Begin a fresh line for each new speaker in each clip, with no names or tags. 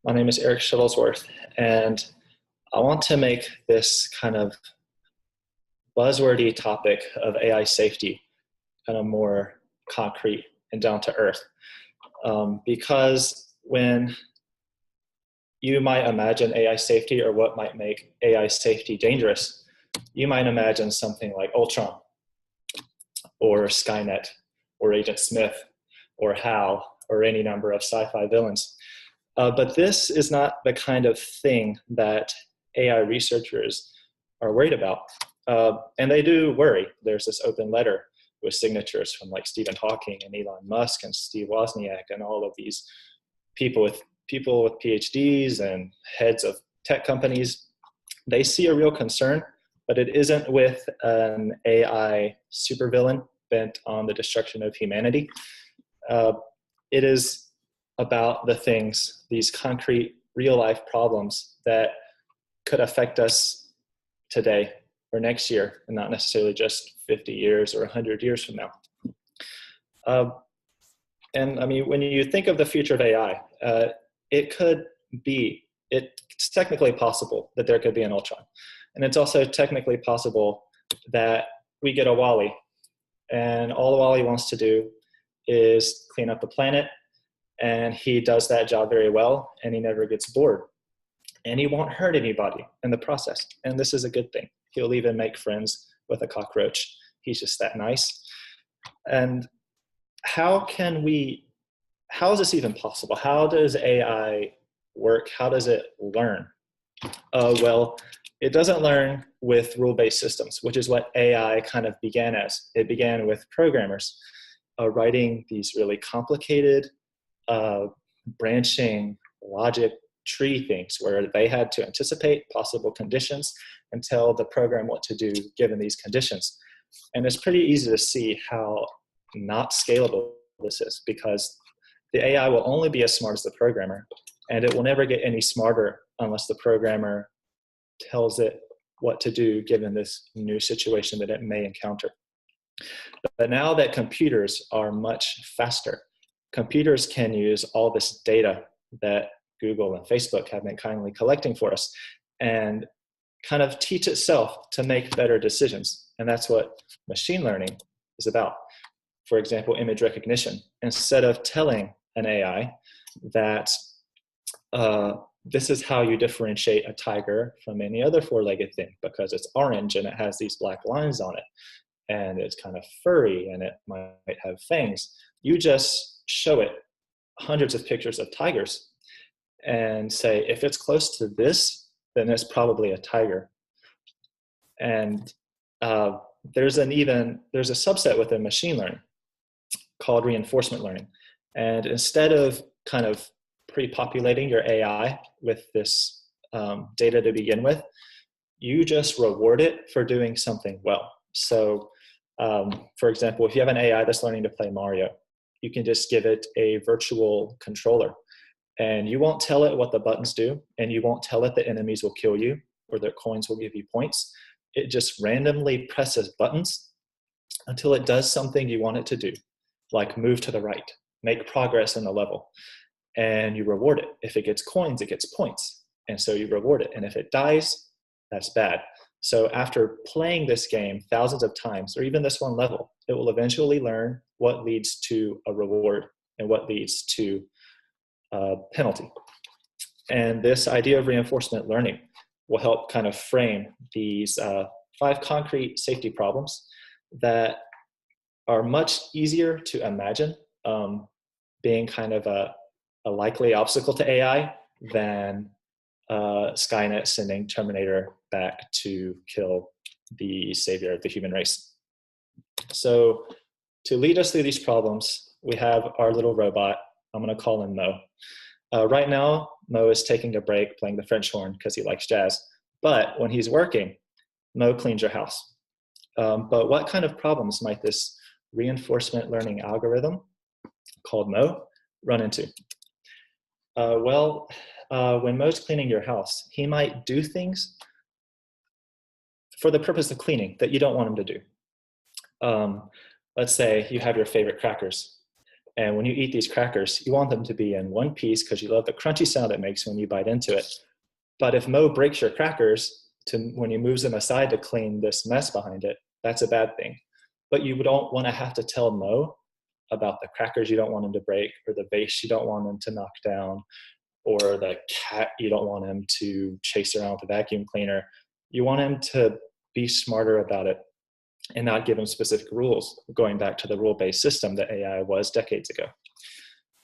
My name is Eric Shuttlesworth, and I want to make this kind of buzzwordy topic of AI safety kind of more concrete and down to earth. Because when you might imagine AI safety or what might make AI safety dangerous, you might imagine something like Ultron or Skynet or Agent Smith or HAL or any number of sci-fi villains. But this is not the kind of thing that AI researchers are worried about. And they do worry. There's this open letter with signatures from like Stephen Hawking and Elon Musk and Steve Wozniak and all of these people with PhDs and heads of tech companies. They see a real concern, but it isn't with an AI supervillain bent on the destruction of humanity. It is about the things, these concrete real life problems that could affect us today or next year, and not necessarily just 50 years or 100 years from now. And I mean, when you think of the future of AI, it's technically possible that there could be an Ultron. And it's also technically possible that we get a Wall-E, and all the Wall-E wants to do is clean up the planet, and he does that job very well, and he never gets bored. And he won't hurt anybody in the process. And this is a good thing. He'll even make friends with a cockroach. He's just that nice. And how is this even possible? How does AI work? How does it learn? Well, it doesn't learn with rule-based systems, which is what AI kind of began as. It began with programmers writing these really complicated branching logic tree things where they had to anticipate possible conditions and tell the program what to do given these conditions. And it's pretty easy to see how not scalable this is, because the AI will only be as smart as the programmer, and it will never get any smarter unless the programmer tells it what to do given this new situation that it may encounter. But now that computers are much faster, computers can use all this data that Google and Facebook have been kindly collecting for us and kind of teach itself to make better decisions. And that's what machine learning is about. For example, image recognition. Instead of telling an AI that this is how you differentiate a tiger from any other four-legged thing because it's orange and it has these black lines on it and it's kind of furry and it might have fangs, you just show it hundreds of pictures of tigers and say, if it's close to this, then it's probably a tiger. And there's a subset within machine learning called reinforcement learning. And instead of kind of pre-populating your AI with this data to begin with, you just reward it for doing something well. So for example, if you have an AI that's learning to play Mario, you can just give it a virtual controller. And you won't tell it what the buttons do, and you won't tell it that enemies will kill you or that coins will give you points. It just randomly presses buttons until it does something you want it to do, like move to the right, make progress in the level, and you reward it. If it gets coins, it gets points, and so you reward it. And if it dies, that's bad. So after playing this game thousands of times, or even this one level, it will eventually learn what leads to a reward and what leads to penalty. And this idea of reinforcement learning will help kind of frame these 5 concrete safety problems that are much easier to imagine being kind of a likely obstacle to AI than Skynet sending Terminator back to kill the savior of the human race. So to lead us through these problems, we have our little robot. I'm going to call him Mo. Right now, Mo is taking a break playing the French horn because he likes jazz. But when he's working, Mo cleans your house. But what kind of problems might this reinforcement learning algorithm called Mo run into? When Mo's cleaning your house, he might do things for the purpose of cleaning that you don't want him to do. Let's say you have your favorite crackers And when you eat these crackers, you want them to be in one piece because you love the crunchy sound it makes when you bite into it. But if Mo breaks your crackers when he moves them aside to clean this mess behind it, that's a bad thing. But you don't want to have to tell Mo about the crackers you don't want him to break, or the vase you don't want him to knock down, or the cat you don't want him to chase around with a vacuum cleaner. You want him to be smarter about it and not give him specific rules, going back to the rule-based system that AI was decades ago.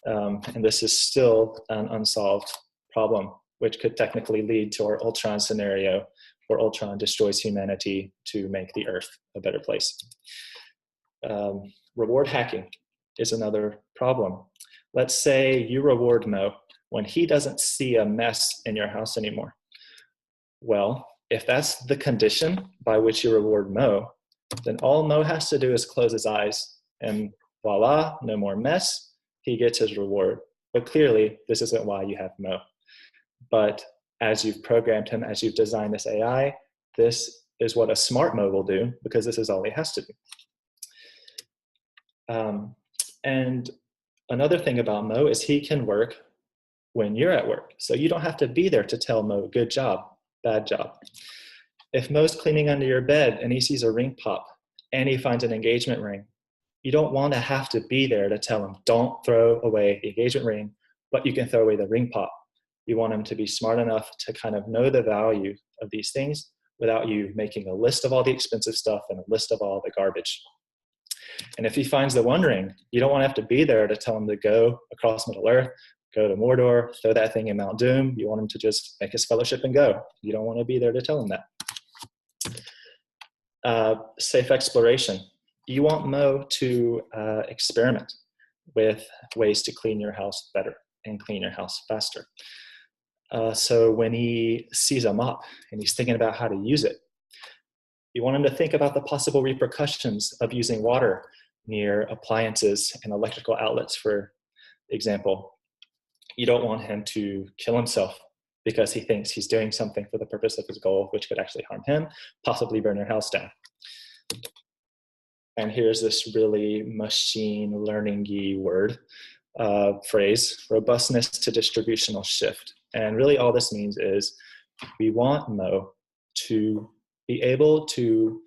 And this is still an unsolved problem, which could technically lead to our Ultron scenario, where Ultron destroys humanity to make the Earth a better place. Reward hacking is another problem. Let's say you reward Mo when he doesn't see a mess in your house anymore. Well, if that's the condition by which you reward Mo, then all Mo has to do is close his eyes and voila, no more mess, he gets his reward. But clearly, this isn't why you have Mo. But as you've programmed him, as you've designed this AI, this is what a smart Mo will do, because this is all he has to do. And another thing about Mo is he can work when you're at work. So you don't have to be there to tell Mo, good job, bad job. If Mo's cleaning under your bed and he sees a ring pop and he finds an engagement ring, you don't want to have to be there to tell him, don't throw away the engagement ring, but you can throw away the ring pop. You want him to be smart enough to kind of know the value of these things without you making a list of all the expensive stuff and a list of all the garbage. And if he finds the One Ring, you don't want to have to be there to tell him to go across Middle Earth, go to Mordor, throw that thing in Mount Doom. You want him to just make his fellowship and go. You don't want to be there to tell him that. Safe exploration. You want Mo to experiment with ways to clean your house better and clean your house faster. So when he sees a mop and he's thinking about how to use it, you want him to think about the possible repercussions of using water near appliances and electrical outlets, for example. You don't want him to kill himself because he thinks he's doing something for the purpose of his goal, which could actually harm him, possibly burn your house down. And here's this really machine learning-y word, phrase, robustness to distributional shift. And really all this means is we want Mo to be able to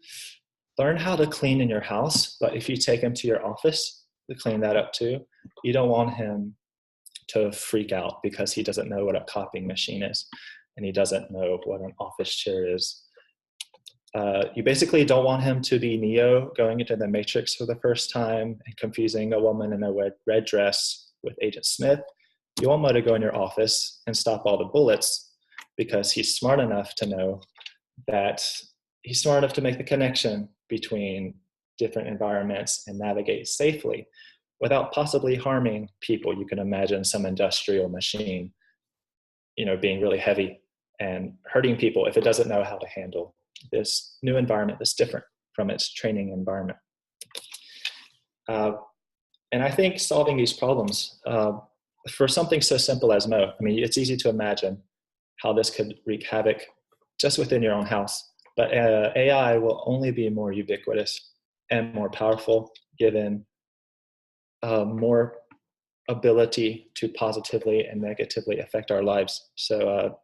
learn how to clean in your house, but if you take him to your office to clean that up too, you don't want him to freak out because he doesn't know what a copying machine is and he doesn't know what an office chair is. You basically don't want him to be Neo going into the Matrix for the first time and confusing a woman in a red dress with Agent Smith. You want Mo to go in your office and stop all the bullets because he's smart enough to know that he's smart enough to make the connection between different environments and navigate safely without possibly harming people. You can imagine some industrial machine, being really heavy and hurting people if it doesn't know how to handle this new environment that's different from its training environment. And I think solving these problems for something so simple as Mo, it's easy to imagine how this could wreak havoc just within your own house. But AI will only be more ubiquitous and more powerful given more ability to positively and negatively affect our lives. So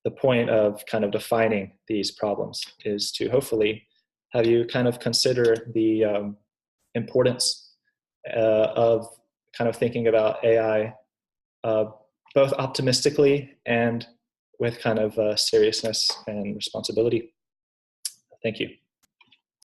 the point of kind of defining these problems is to hopefully have you kind of consider the importance of kind of thinking about AI both optimistically and with kind of seriousness and responsibility. Thank you.